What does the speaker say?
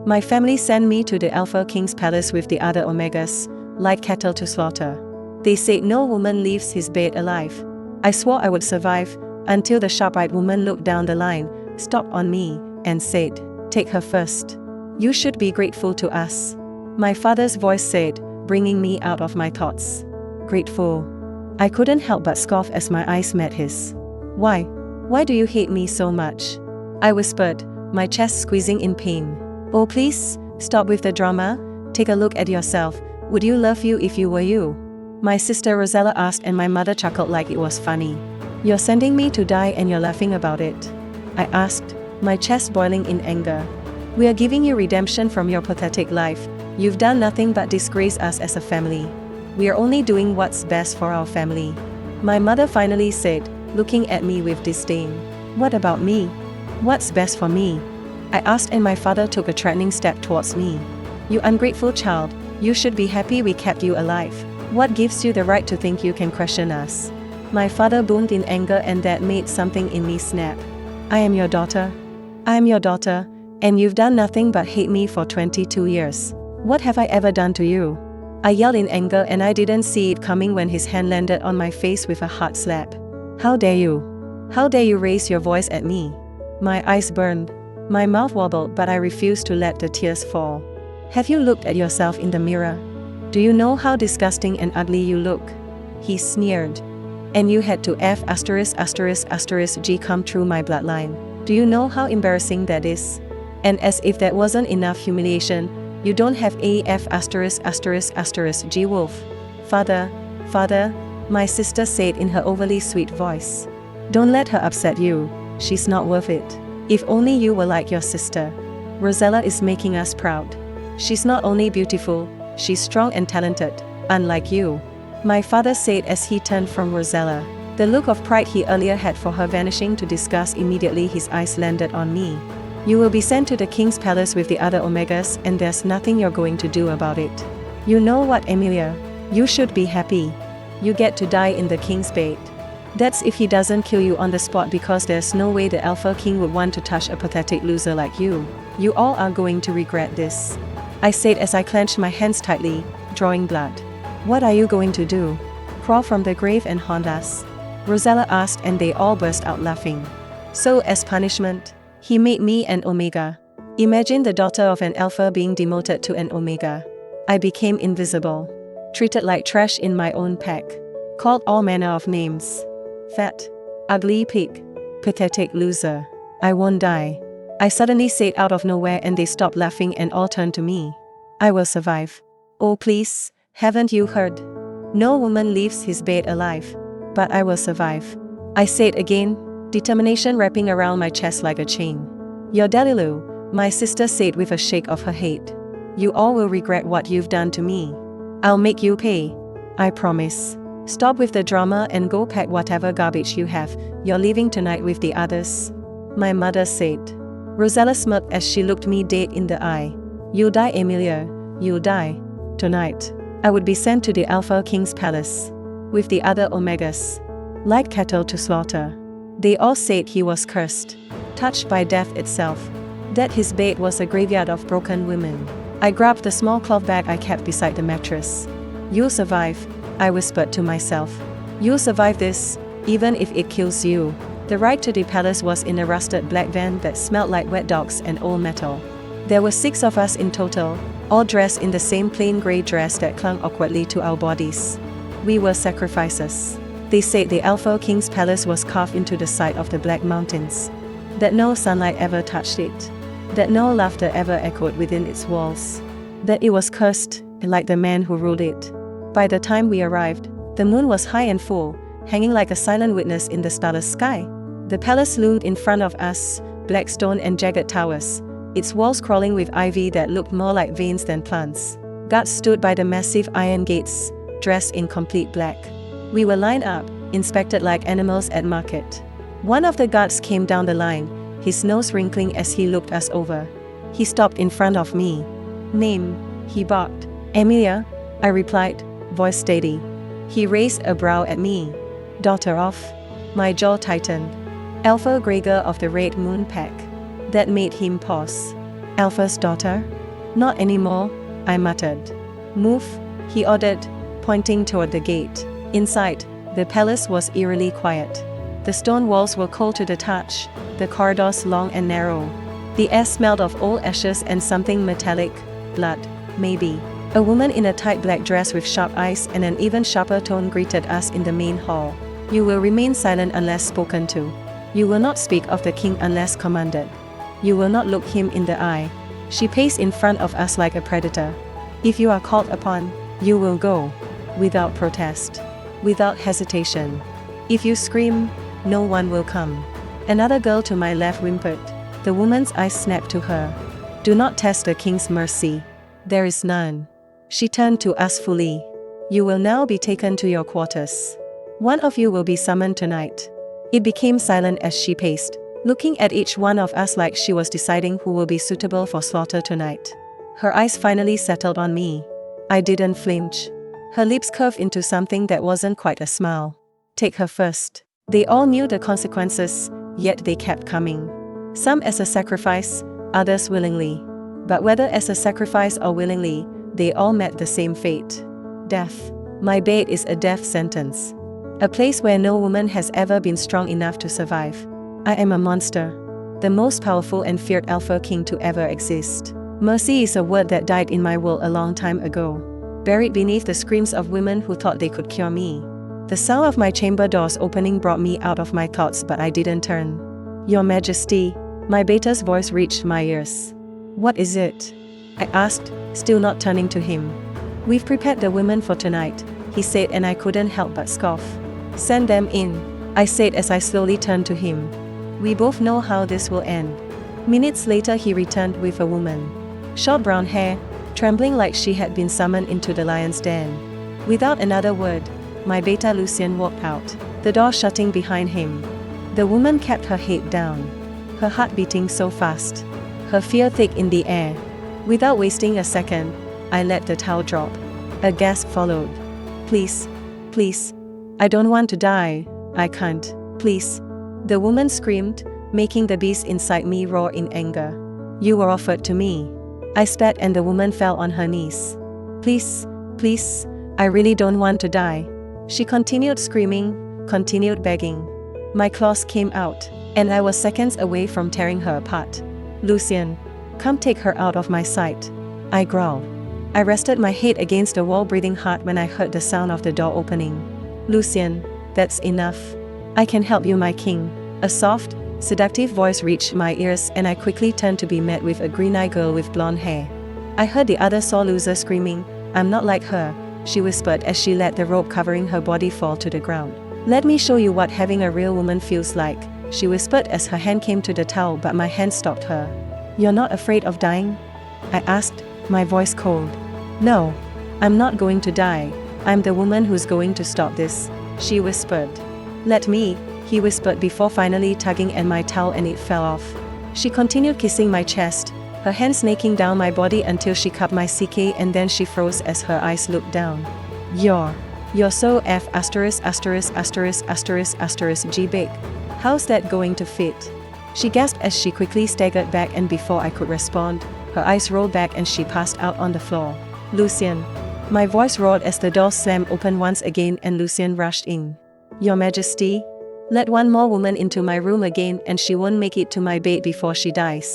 My family sent me to the Apha King's palace with the other Omegas, like cattle to slaughter. They said no woman leaves his bed alive. I swore I would survive, until the sharp-eyed woman looked down the line, stopped on me, and said, "Take her first. You should be grateful to us." My father's voice said, bringing me out of my thoughts. "Grateful?" I couldn't help but scoff as my eyes met his. "Why? Why do you hate me so much?" I whispered, my chest squeezing in pain. "Oh please, stop with the drama, take a look at yourself, would you love you if you were you?" My sister Rosella asked, and my mother chuckled like it was funny. "You're sending me to die and you're laughing about it?" I asked, my chest boiling in anger. "We are giving you redemption from your pathetic life. You've done nothing but disgrace us as a family. We are only doing what's best for our family." My mother finally said, looking at me with disdain. "What about me? What's best for me?" I asked, and my father took a threatening step towards me. "You ungrateful child, you should be happy we kept you alive. What gives you the right to think you can question us?" My father boomed in anger, and that made something in me snap. "I am your daughter. I am your daughter, and you've done nothing but hate me for 22 years. What have I ever done to you?" I yelled in anger, and I didn't see it coming when his hand landed on my face with a hard slap. "How dare you? How dare you raise your voice at me?" My eyes burned. My mouth wobbled, but I refused to let the tears fall. "Have you looked at yourself in the mirror? Do you know how disgusting and ugly you look?" He sneered. "And you had to G come through my bloodline. Do you know how embarrassing that is? And as if that wasn't enough humiliation, you don't have G wolf." Father, my sister said in her overly sweet voice. "Don't let her upset you, she's not worth it. If only you were like your sister. Rosella is making us proud. She's not only beautiful, she's strong and talented, unlike you," my father said as he turned from Rosella. The look of pride he earlier had for her vanishing to disgust. Immediately his eyes landed on me. "You will be sent to the king's palace with the other Omegas, and there's nothing you're going to do about it. You know what, Emilia? You should be happy. You get to die in the king's bed. That's if he doesn't kill you on the spot, because there's no way the Apha King would want to touch a pathetic loser like you. You all are going to regret this," I said as I clenched my hands tightly, drawing blood. "What are you going to do? Crawl from the grave and haunt us?" Rosella asked, and they all burst out laughing. "So as punishment, he made me an Omega. Imagine the daughter of an Alpha being demoted to an Omega. I became invisible, treated like trash in my own pack, called all manner of names. Fat, ugly pig, pathetic loser. I won't die," I suddenly said out of nowhere, and they stopped laughing and all turned to me. "I will survive. Oh please, haven't you heard? No woman leaves his bed alive. But I will survive," I said again, determination wrapping around my chest like a chain. "You're Delilu," my sister said with a shake of her head. "You all will regret what you've done to me. I'll make you pay. I promise. Stop with the drama and go pack whatever garbage you have. You're leaving tonight with the others," my mother said. Rosella smirked as she looked me dead in the eye. "You'll die, Emilia. You'll die. Tonight. I would be sent to the Apha King's palace with the other Omegas, like cattle to slaughter." They all said he was cursed, touched by death itself, that his bed was a graveyard of broken women. I grabbed the small cloth bag I kept beside the mattress. "You'll survive," I whispered to myself. "You'll survive this, even if it kills you." The ride to the palace was in a rusted black van that smelled like wet dogs and old metal. There were 6 of us in total, all dressed in the same plain grey dress that clung awkwardly to our bodies. We were sacrifices. They said the Apha King's palace was carved into the side of the Black Mountains, that no sunlight ever touched it, that no laughter ever echoed within its walls, that it was cursed, like the man who ruled it. By the time we arrived, the moon was high and full, hanging like a silent witness in the starless sky. The palace loomed in front of us, black stone and jagged towers, its walls crawling with ivy that looked more like veins than plants. Guards stood by the massive iron gates, dressed in complete black. We were lined up, inspected like animals at market. One of the guards came down the line, his nose wrinkling as he looked us over. He stopped in front of me. "Name," he barked. "Emilia," I replied, voice steady. He raised a brow at me. "Daughter of?" My jaw tightened. "Alpha Gregor of the Red Moon Pack." That made him pause. Alpha's daughter? Not anymore, I muttered. Move, he ordered, pointing toward the gate. Inside, the palace was eerily quiet. The stone walls were cold to the touch, the corridors long and narrow. The air smelled of old ashes and something metallic, blood, maybe. A woman in a tight black dress with sharp eyes and an even sharper tone greeted us in the main hall. You will remain silent unless spoken to. You will not speak of the king unless commanded. You will not look him in the eye. She paced in front of us like a predator. If you are called upon, you will go. Without protest. Without hesitation. If you scream, no one will come. Another girl to my left whimpered. The woman's eyes snapped to her. Do not test the king's mercy. There is none. She turned to us fully. You will now be taken to your quarters. One of you will be summoned tonight. It became silent as she paced, looking at each one of us like she was deciding who will be suitable for slaughter tonight. Her eyes finally settled on me. I didn't flinch. Her lips curved into something that wasn't quite a smile. Take her first. They all knew the consequences, yet they kept coming. Some as a sacrifice, others willingly. But whether as a sacrifice or willingly, they all met the same fate. Death. My bait is a death sentence. A place where no woman has ever been strong enough to survive. I am a monster. The most powerful and feared Alpha King to ever exist. Mercy is a word that died in my world a long time ago. Buried beneath the screams of women who thought they could cure me. The sound of my chamber doors opening brought me out of my thoughts, but I didn't turn. Your Majesty, my beta's voice reached my ears. What is it? I asked, still not turning to him. We've prepared the women for tonight, he said, and I couldn't help but scoff. Send them in, I said as I slowly turned to him. We both know how this will end. Minutes later he returned with a woman. Short brown hair, trembling like she had been summoned into the lion's den. Without another word, my beta Lucien walked out, the door shutting behind him. The woman kept her head down, her heart beating so fast, her fear thick in the air. Without wasting a second, I let the towel drop. A gasp followed. Please, please. I don't want to die, I can't, please. The woman screamed, making the beast inside me roar in anger. You were offered to me. I spat and the woman fell on her knees. Please, please, I really don't want to die. She continued screaming, continued begging. My claws came out, and I was seconds away from tearing her apart. Lucien, come take her out of my sight, I growled. I rested my head against the wall, breathing hard when I heard the sound of the door opening. Lucien, that's enough. I can help you, my king. A soft, seductive voice reached my ears, and I quickly turned to be met with a green-eyed girl with blonde hair. I heard the other sore loser screaming, I'm not like her, she whispered as she let the robe covering her body fall to the ground. Let me show you what having a real woman feels like, she whispered as her hand came to the towel, but my hand stopped her. You're not afraid of dying? I asked, my voice cold. No, I'm not going to die. I'm the woman who's going to stop this, she whispered. Let me, he whispered before finally tugging at my towel and it fell off. She continued kissing my chest, her hand snaking down my body until she cupped my CK, and then she froze as her eyes looked down. You're so G big. How's that going to fit? She gasped as she quickly staggered back, and before I could respond, her eyes rolled back and she passed out on the floor. Lucien. My voice roared as the door slammed open once again and Lucien rushed in. Your Majesty? Let one more woman into my room again and she won't make it to my bed before she dies.